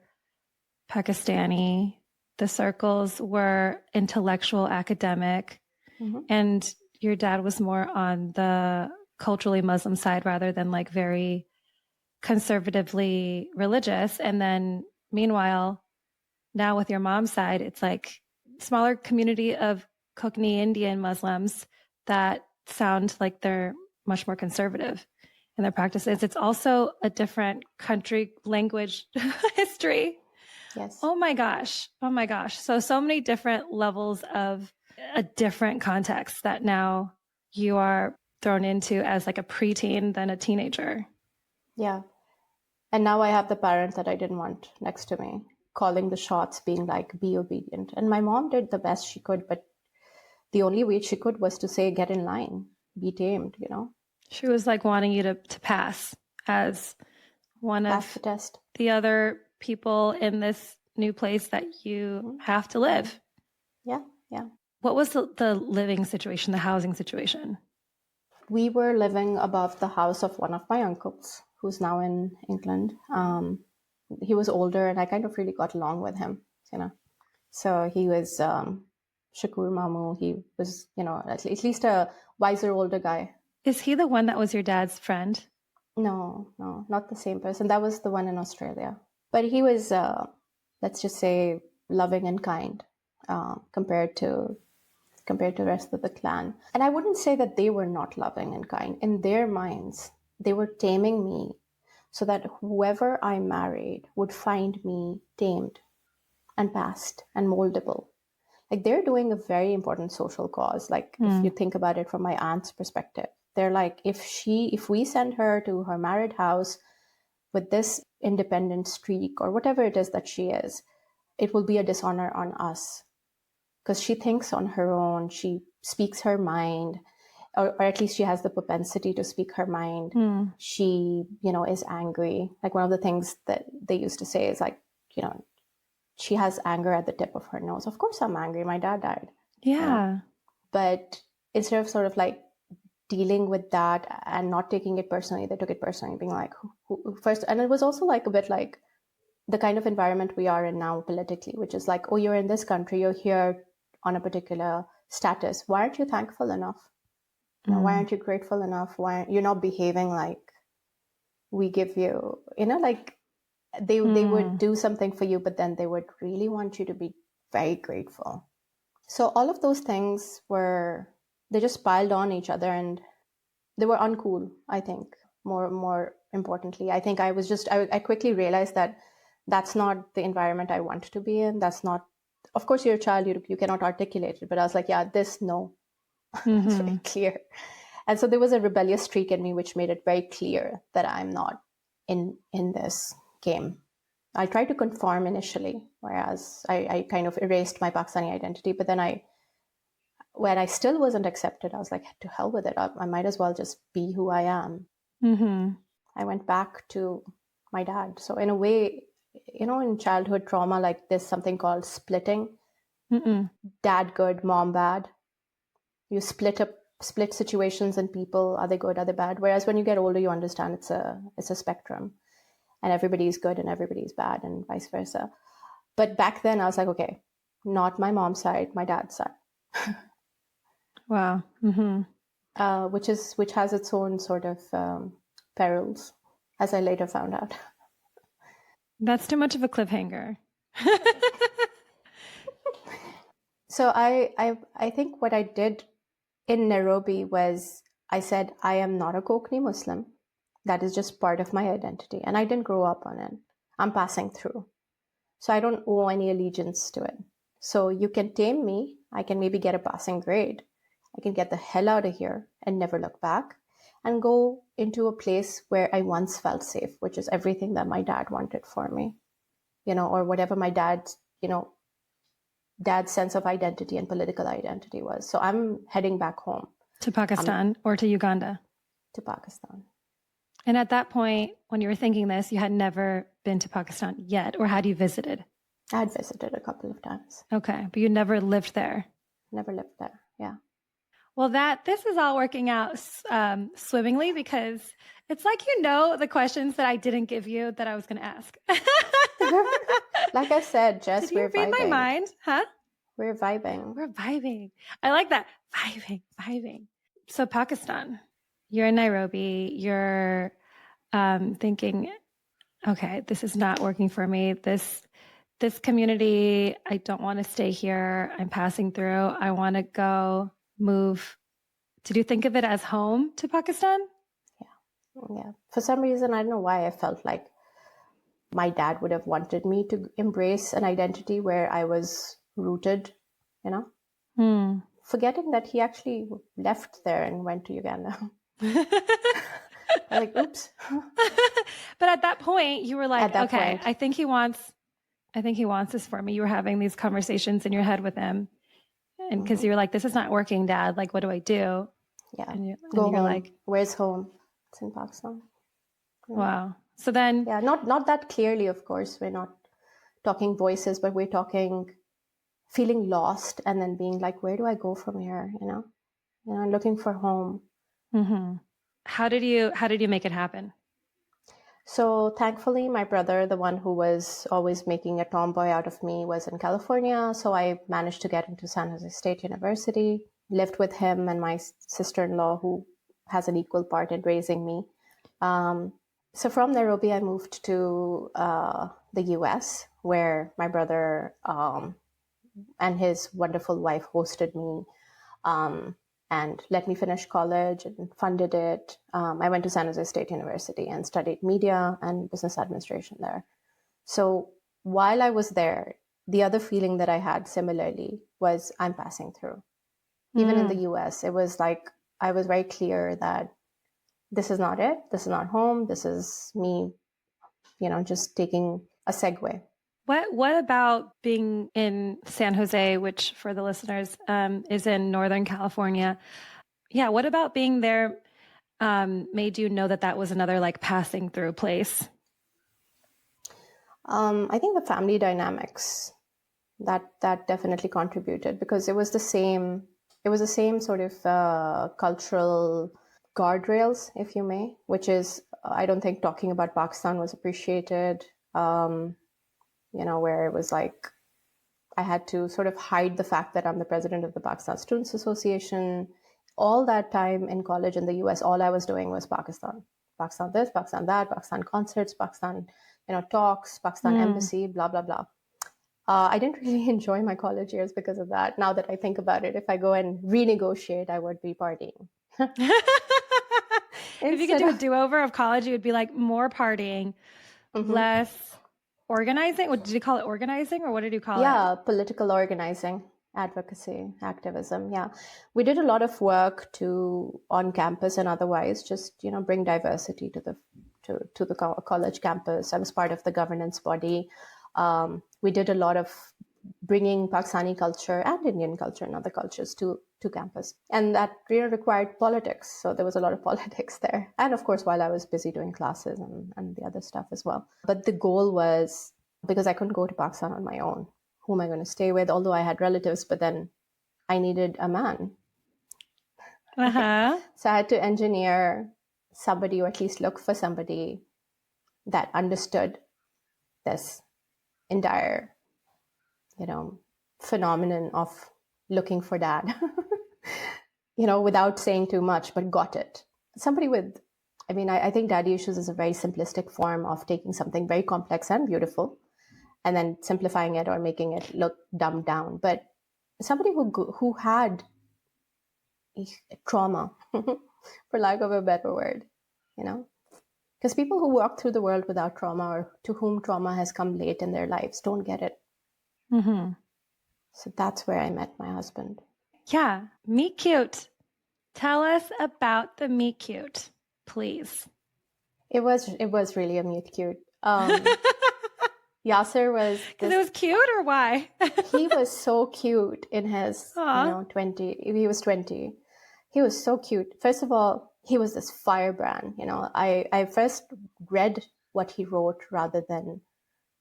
Pakistani. The circles were intellectual, academic. And your dad was more on the culturally Muslim side rather than like very conservatively religious. And then meanwhile, now with your mom's side, it's like smaller community of Kokni Indian Muslims that sound like they're much more conservative in their practices. It's also a different country, language, history. Yes. Oh my gosh. So many different levels of a different context that now you are thrown into as like a preteen than a teenager. Yeah. And now I have the parent that I didn't want next to me, calling the shots, being like, be obedient. And my mom did the best she could, but the only way she could was to say, get in line, be tamed, She was like wanting you to pass as one pass of the test. The other people in this new place that you have to live. Yeah. What was the living situation, the housing situation? We were living above the house of one of my uncles, who's now in England. He was older, and I kind of really got along with him, So he was Shakur Mamu. He was, at least a wiser older guy. Is he the one that was your dad's friend? No, not the same person. That was the one in Australia. But he was, let's just say, loving and kind compared to the rest of the clan. And I wouldn't say that they were not loving and kind. In their minds, they were taming me so that whoever I married would find me tamed and past and moldable. Like, they're doing a very important social cause. Like, if you think about it from my aunt's perspective, they're like, if we send her to her married house with this independent streak or whatever it is that she is, it will be a dishonor on us, because she thinks on her own, she speaks her mind, or at least she has the propensity to speak her mind. She, is angry. Like, one of the things that they used to say is like, she has anger at the tip of her nose. Of course I'm angry. My dad died. Yeah. But instead of sort of like dealing with that and not taking it personally, they took it personally, being like, who first. And it was also like a bit like the kind of environment we are in now politically, which is like, oh, you're in this country, you're here on a particular status. Why aren't you thankful enough? Why aren't you grateful enough? Why you're not behaving like we give you, like they would do something for you, but then they would really want you to be very grateful. So all of those things they just piled on each other, and they were uncool, I think. More importantly, I think I quickly realized that that's not the environment I want to be in. That's not, of course, you're a child, you cannot articulate it, but I was like, yeah, no. It's very clear. And so there was a rebellious streak in me, which made it very clear that I'm not in this game. I tried to conform initially, whereas I kind of erased my Pakistani identity. But then when I still wasn't accepted, I was like, to hell with it. I might as well just be who I am. I went back to my dad. So in a way, in childhood trauma, like, there's something called splitting. Dad good, mom bad. You split situations and people. Are they good? Are they bad? Whereas when you get older, you understand it's a spectrum, and everybody's good and everybody's bad, and vice versa. But back then I was like, okay, not my mom's side, my dad's side. Wow. Which has its own sort of perils, as I later found out. That's too much of a cliffhanger. So I think what I did in Nairobi was, I said, I am not a Konkani Muslim. That is just part of my identity. And I didn't grow up on it. I'm passing through. So I don't owe any allegiance to it. So you can tame me. I can maybe get a passing grade. I can get the hell out of here and never look back, and go into a place where I once felt safe, which is everything that my dad wanted for me, or whatever my dad's sense of identity and political identity was. So I'm heading back home. To Pakistan or to Uganda? To Pakistan. And at that point, when you were thinking this, you had never been to Pakistan yet, or had you visited? I had visited a couple of times. Okay, but you never lived there? Never lived there, yeah. Well, this is all working out swimmingly, because it's like, the questions that I didn't give you that I was going to ask. Like I said, Jess, did you read my mind? Huh? We're vibing. We're vibing. I like that. Vibing. So Pakistan, you're in Nairobi, you're thinking, okay, this is not working for me. This community, I don't want to stay here. I'm passing through. I want to go move. Did you think of it as home to Pakistan? Yeah. For some reason, I don't know why, I felt like my dad would have wanted me to embrace an identity where I was rooted, forgetting that he actually left there and went to Uganda. Like, oops. But at that point, you were like, okay, point, I think he wants this for me. You were having these conversations in your head with him, and because you were like, this is not working, Dad. Like, what do I do? Yeah. And you're home. like, where's home? It's in Pakistan. Yeah. Wow. So then, yeah, not that clearly, of course. We're not talking voices, but we're talking feeling lost, and then being like, where do I go from here? Looking for home. How did you make it happen? So thankfully, my brother, the one who was always making a tomboy out of me, was in California. So I managed to get into San Jose State University, lived with him and my sister-in-law, who has an equal part in raising me. So from Nairobi, I moved to the US, where my brother and his wonderful wife hosted me and let me finish college and funded it. I went to San Jose State University and studied media and business administration there. So while I was there, the other feeling that I had similarly was I'm passing through. Even in the US, it was like I was very clear that this is not it. This is not home. This is me, just taking a segue. What about being in San Jose, which for the listeners is in Northern California? Yeah, what about being there made you know that was another like passing through place? I think the family dynamics that definitely contributed, because it was the same sort of cultural guardrails, if you may, which is, I don't think talking about Pakistan was appreciated, where it was like I had to sort of hide the fact that I'm the president of the Pakistan Students Association. All that time in college in the US, all I was doing was Pakistan. Pakistan this, Pakistan that, Pakistan concerts, Pakistan, talks, Pakistan embassy, blah, blah, blah. I didn't really enjoy my college years because of that. Now that I think about it, if I go and renegotiate, I would be partying. If you could do a do-over of college, it would be like more partying, less organizing. What did you call it? Organizing, or what did you call it? Yeah, political organizing, advocacy, activism. Yeah, we did a lot of work on campus and otherwise, just bring diversity to the college campus. I was part of the governance body. We did a lot of bringing Pakistani culture and Indian culture and other cultures to campus, and that required politics. So there was a lot of politics there, and of course, while I was busy doing classes and the other stuff as well. But the goal was, because I couldn't go to Pakistan on my own, who am I going to stay with? Although I had relatives, but then I needed a man. So I had to engineer somebody, or at least look for somebody that understood this entire, phenomenon of looking for dad, without saying too much, but got it. Somebody with, I think daddy issues is a very simplistic form of taking something very complex and beautiful and then simplifying it or making it look dumbed down. But somebody who had trauma, for lack of a better word, because people who walk through the world without trauma, or to whom trauma has come late in their lives, don't get it. So that's where I met my husband. Yeah, meet cute. Tell us about the meet cute, please. It was really a meet cute. Yasser was because it was cute, or why? He was so cute in his 20. He was 20. He was so cute. First of all, he was this firebrand. I first read what he wrote rather than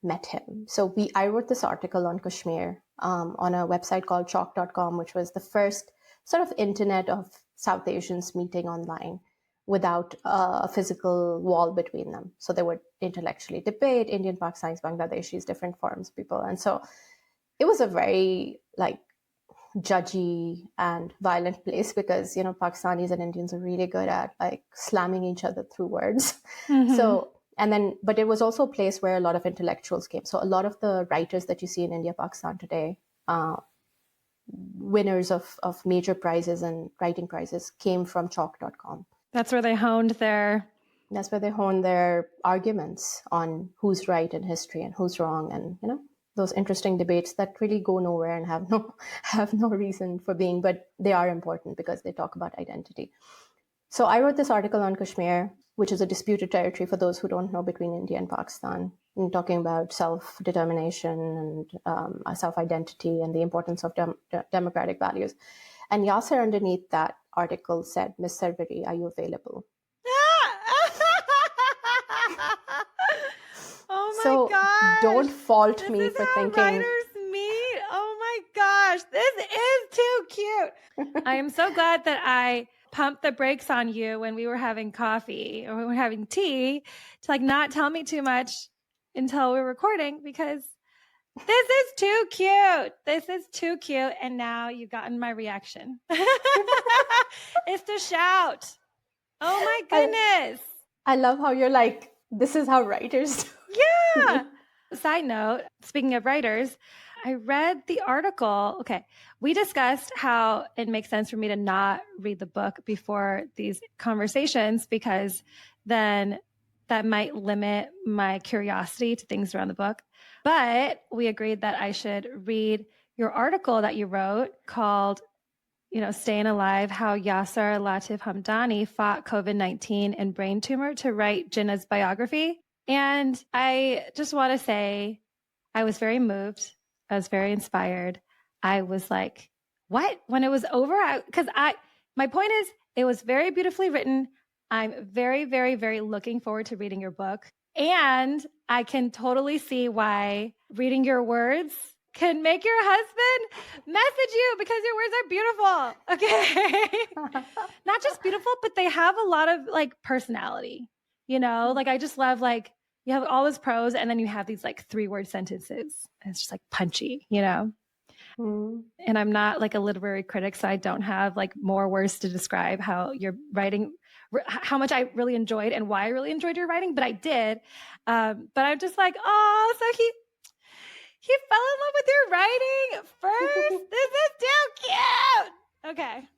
met him. So I wrote this article on Kashmir on a website called chalk.com, which was the first sort of internet of South Asians meeting online without a physical wall between them. So they would intellectually debate Indian, Pakistanis, Bangladeshis, different forms of people. And so it was a very judgy and violent place, because, Pakistanis and Indians are really good at slamming each other through words. So, but it was also a place where a lot of intellectuals came. So a lot of the writers that you see in India, Pakistan today, winners of major prizes and writing prizes, came from chalk.com. That's where they honed their arguments on who's right in history and who's wrong, and those interesting debates that really go nowhere and have no reason for being, but they are important because they talk about identity. So I wrote this article on Kashmir, which is a disputed territory, for those who don't know, between India and Pakistan, and talking about self-determination and self-identity and the importance of democratic values. And Yasser underneath that article said, "Miss Sarvari, are you available?" Oh my gosh. Don't fault me for thinking. Writers meet. Oh my gosh. This is too cute. I am so glad that I pumped the brakes on you when we were having coffee or we were having tea to not tell me too much until we were recording, because this is too cute. This is too cute. And now you've gotten my reaction. It's to shout. Oh my goodness. I love how you're like, this is how writers do. Yeah. Side note, speaking of writers, I read the article. Okay. We discussed how it makes sense for me to not read the book before these conversations because then that might limit my curiosity to things around the book. But we agreed that I should read your article that you wrote called, Staying Alive, How Yasser Latif Hamdani Fought COVID-19 and Brain Tumor to write Jinnah's biography. And I just want to say I was very moved. I was very inspired. I was like, what? When it was over, my point is, it was very beautifully written. I'm very, very, very looking forward to reading your book. And I can totally see why reading your words can make your husband message you because your words are beautiful. Okay. Not just beautiful, but they have a lot of like personality, like I just love like you have all this prose and then you have these like 3-word sentences and it's just like punchy, Mm. And I'm not like a literary critic, so I don't have like more words to describe how you're writing, how much I really enjoyed and why I really enjoyed your writing, but I did. But I'm just like, oh, so he fell in love with your writing first. This is too cute. Okay.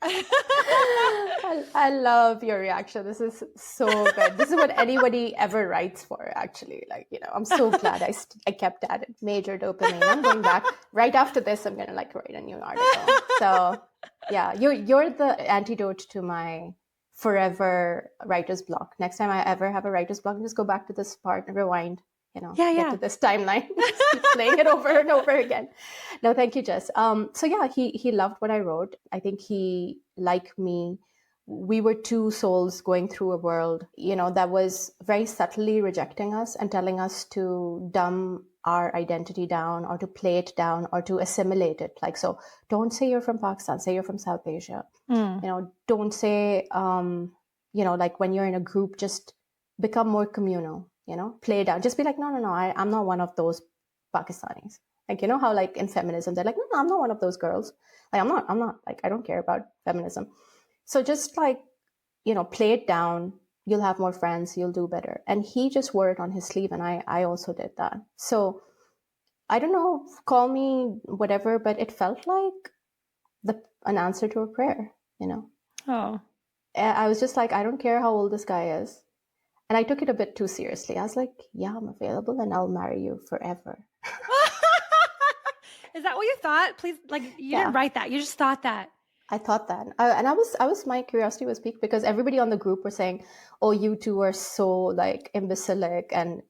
I love your reaction. This is so good. This is what anybody ever writes for, actually. Like, I'm so glad I kept at it. Major dopamine. I'm going back. Right after this, I'm going to like write a new article. So yeah, you're the antidote to my forever writer's block. Next time I ever have a writer's block, just go back to this part and rewind. Get to this timeline. Just keep playing it over and over again. No, thank you, Jess. So yeah, he loved what I wrote. I think he, like me, we were two souls going through a world, that was very subtly rejecting us and telling us to dumb our identity down or to play it down or to assimilate it. Like, so don't say you're from Pakistan, say you're from South Asia. Don't say, like when you're in a group, just become more communal. Play it out. Just be like, no, I'm not one of those Pakistanis. Like, how like in feminism, they're like, no, I'm not one of those girls. Like, I'm not like, I don't care about feminism. So just like, play it down. You'll have more friends. You'll do better. And he just wore it on his sleeve. And I also did that. So I don't know, call me whatever, but it felt like an answer to a prayer, Oh. I was just like, I don't care how old this guy is. And I took it a bit too seriously. I was like, yeah, I'm available and I'll marry you forever. Is that what you thought? Please, like, you didn't write that. You just thought that. I thought that. And my curiosity was piqued because everybody on the group were saying, oh, you two are so like imbecilic and,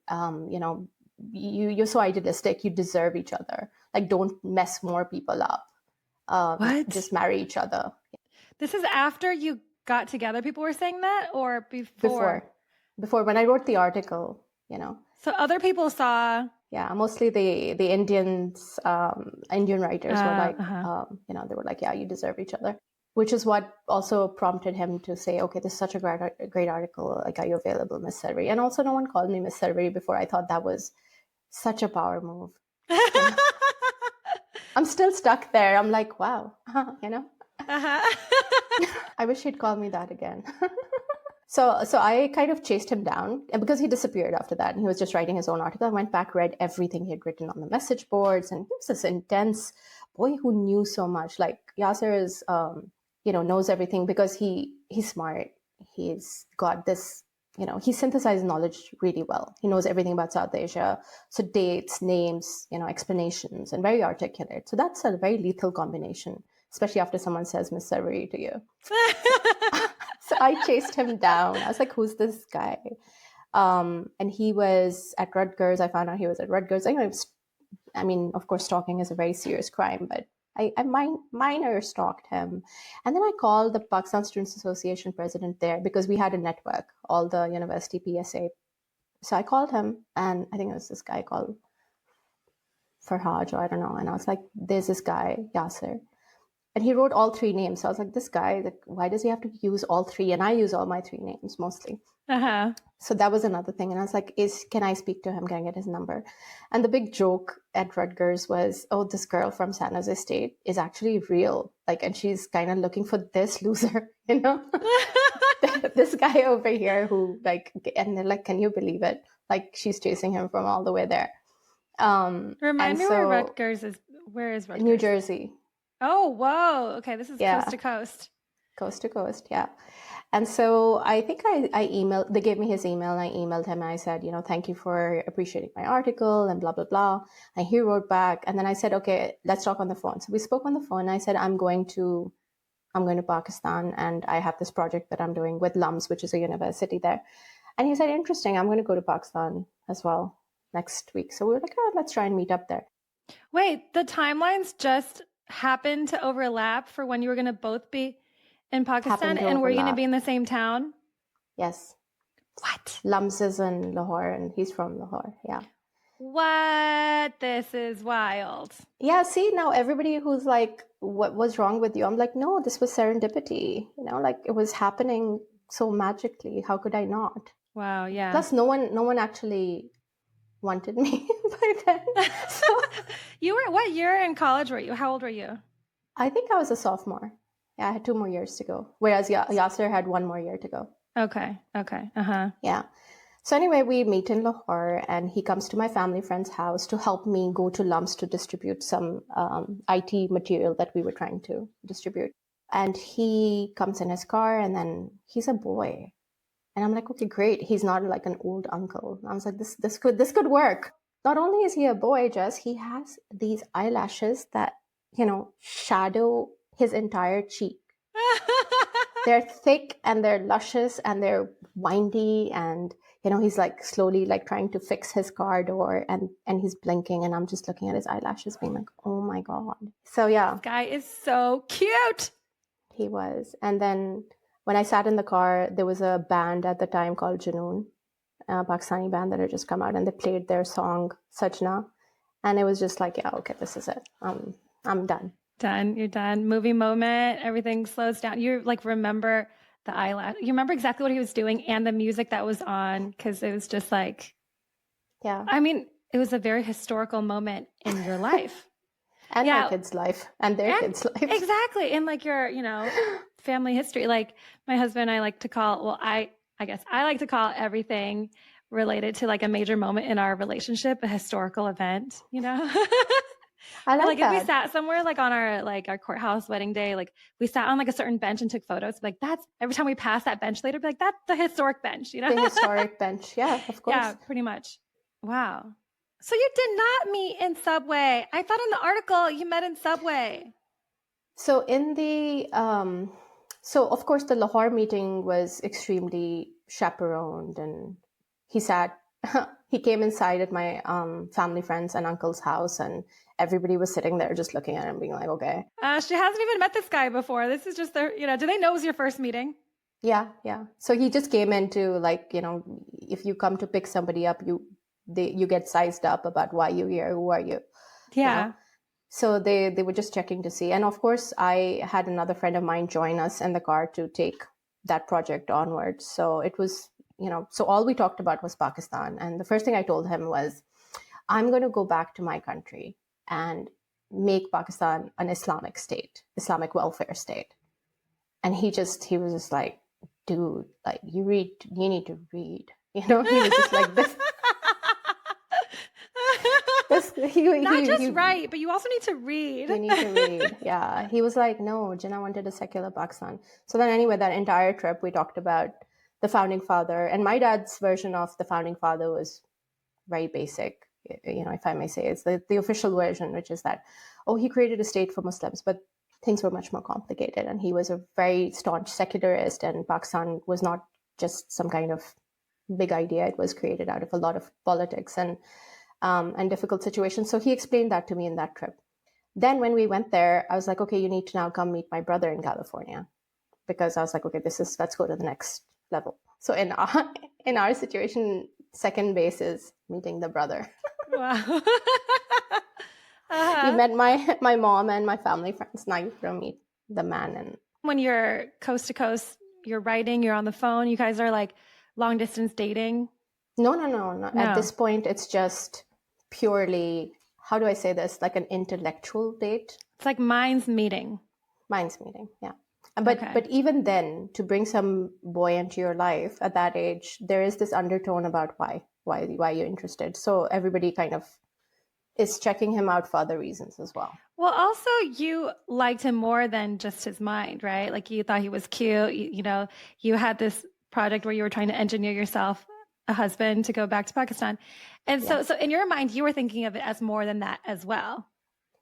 you're so idealistic. You deserve each other. Like, don't mess more people up. What? Just marry each other. This is after you got together. People were saying that or before? Before when I wrote the article, So other people saw. Yeah, mostly the Indians, Indian writers were like, they were like, yeah, you deserve each other, which is what also prompted him to say, okay, this is such a great article. Like, are you available, Miss Sarvari? And also, no one called me Miss Sarvari before. I thought that was such a power move. I'm still stuck there. I'm like, wow, I wish he'd call me that again. So I kind of chased him down, and because he disappeared after that and he was just writing his own article, I went back, read everything he had written on the message boards, and he was this intense boy who knew so much. Like, Yasser is, knows everything because he's smart. He's got this, he synthesizes knowledge really well. He knows everything about South Asia. So dates, names, explanations, and very articulate. So that's a very lethal combination, especially after someone says Miss Sarvari to you. So I chased him down. I was like, who's this guy? And he was at Rutgers. I found out he was at Rutgers. I mean, of course, stalking is a very serious crime, but I minor stalked him. And then I called the Pakistan Students Association president there because we had a network, all the university PSA. So I called him, and I think it was this guy called Farhaj, or I don't know. And I was like, there's this guy, Yasser. And he wrote all 3 names. So I was like, this guy, why does he have to use all 3? And I use all my 3 names mostly. So that was another thing. And I was like, can I speak to him? Can I get his number? And the big joke at Rutgers was, oh, this girl from San Jose State is actually real. Like, and she's kind of looking for this loser, this guy over here who like, and they're like, can you believe it? Like she's chasing him from all the way there. Remind And me where so Rutgers is. Where is Rutgers? New Jersey. Oh, whoa. Okay, this is coast to coast. Coast to coast, yeah. And so I think I emailed, they gave me his email, and I emailed him, and I said, thank you for appreciating my article and blah, blah, blah. And he wrote back, and then I said, okay, let's talk on the phone. So we spoke on the phone, and I said, I'm going to Pakistan, and I have this project that I'm doing with LUMS, which is a university there. And he said, interesting, I'm going to go to Pakistan as well next week. So we were like, oh, let's try and meet up there. Wait, the timelines just happened to overlap for when you were going to both be in Pakistan, and were you going to be in the same town? Yes. What? LUMS is in Lahore, and he's from Lahore. Yeah. What? This is wild. Yeah. See, now everybody who's like, what was wrong with you? I'm like, no, this was serendipity. Like it was happening so magically. How could I not? Wow. Yeah. Plus, no one actually wanted me by then. So, you were, what year in college were you? How old were you? I think I was a sophomore. Yeah, I had 2 more years to go. Whereas Yasser had 1 more year to go. Okay. Uh-huh. Yeah. So anyway, we meet in Lahore, and he comes to my family friend's house to help me go to LUMS to distribute some IT material that we were trying to distribute. And he comes in his car, and then he's a boy. And I'm like, okay, great. He's not like an old uncle. I was like, this could work. Not only is he a boy, Jess, he has these eyelashes that, shadow his entire cheek. They're thick and they're luscious and they're windy, and he's like slowly like trying to fix his car door, and he's blinking, and I'm just looking at his eyelashes being like, oh my God. So yeah. This guy is so cute. He was. And then when I sat in the car, there was a band at the time called Junoon, a Pakistani band that had just come out, and they played their song Sajna, and it was just like, yeah, okay, this is it. I'm done. You're done. Movie moment, everything slows down. You like remember the eyelash. You remember exactly what he was doing and the music that was on, because it was just like, yeah. I mean, it was a very historical moment in your life. And my kids' life and their kids' life. Exactly. And like your, family history. Like my husband, I like to call, well, I guess I like to call everything related to like a major moment in our relationship a historical event, I like that. If we sat somewhere like on our courthouse wedding day, like we sat on like a certain bench and took photos, like that's every time we pass that bench later, be like, that's the historic bench, The historic bench. Yeah, of course. Yeah, pretty much. Wow. So you did not meet in Subway. I thought in the article you met in Subway. So in the, so of course the Lahore meeting was extremely chaperoned, and he came inside at my family friends and uncle's house, and everybody was sitting there just looking at him being like, okay. She hasn't even met this guy before. This is just their, do they know it was your first meeting? Yeah. So he just came into like, if you come to pick somebody up, you get sized up about why you're here, who are you? Yeah. So they were just checking to see. And of course, I had another friend of mine join us in the car to take that project onwards. So it was, so all we talked about was Pakistan. And the first thing I told him was, I'm going to go back to my country and make Pakistan an Islamic state, Islamic welfare state. And he was just like, dude, like you need to read, he was just like this. Not just write, but you also need to read. You need to read. Yeah. He was like, no, Jinnah wanted a secular Pakistan. So then anyway, that entire trip, we talked about the founding father. And my dad's version of the founding father was very basic, if I may say. It's the official version, which is that, he created a state for Muslims, but things were much more complicated. And he was a very staunch secularist, and Pakistan was not just some kind of big idea. It was created out of a lot of politics and difficult situations. So he explained that to me in that trip. Then when we went there, I was like, okay, you need to now come meet my brother in California, because I was like, okay, let's go to the next level. So in our situation, second base is meeting the brother. Wow. You met my mom and my family friends. Now you're going to meet the man. And when you're coast to coast, you're writing, you're on the phone, you guys are like long distance dating? No. At this point, it's just purely, how do I say this? Like an intellectual date. It's like minds meeting. Minds meeting, yeah. But even then, to bring some boy into your life at that age, there is this undertone about why you're interested. So everybody kind of is checking him out for other reasons as well. Well, also you liked him more than just his mind, right? Like you thought he was cute. You had this project where you were trying to engineer yourself a husband to go back to Pakistan. And so in your mind, you were thinking of it as more than that as well.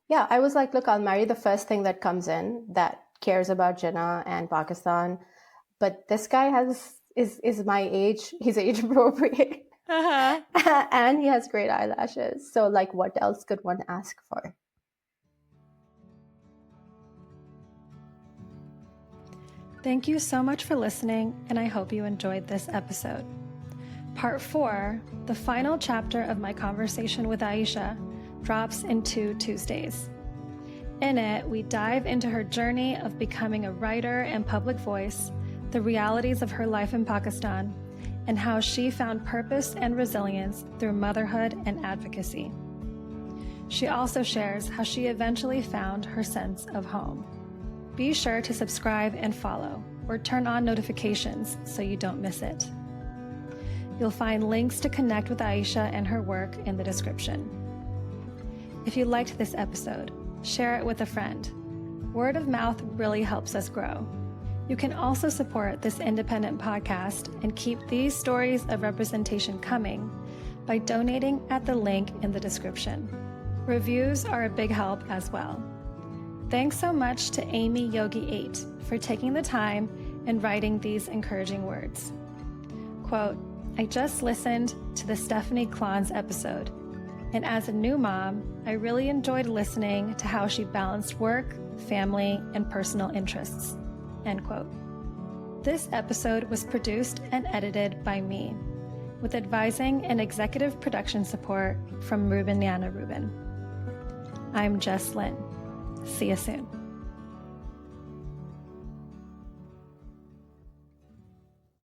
Yeah, I was like, look, I'll marry the first thing that comes in that cares about Jinnah and Pakistan. But this guy is my age. He's age appropriate. Uh-huh. And he has great eyelashes. So like, what else could one ask for? Thank you so much for listening, and I hope you enjoyed this episode. Part 4, the final chapter of my conversation with Aisha, drops in 2 Tuesdays. In it, we dive into her journey of becoming a writer and public voice, the realities of her life in Pakistan, and how she found purpose and resilience through motherhood and advocacy. She also shares how she eventually found her sense of home. Be sure to subscribe and follow, or turn on notifications so you don't miss it. You'll find links to connect with Aisha and her work in the description. If you liked this episode, share it with a friend. Word of mouth really helps us grow. You can also support this independent podcast and keep these stories of representation coming by donating at the link in the description. Reviews are a big help as well. Thanks so much to Amy Yogi 8 for taking the time and writing these encouraging words. Quote, I just listened to the Stephanie Klons episode, and as a new mom, I really enjoyed listening to how she balanced work, family, and personal interests. End quote. This episode was produced and edited by me, with advising and executive production support from Ruben Yana Rubin. I'm Jess Lynn. See you soon.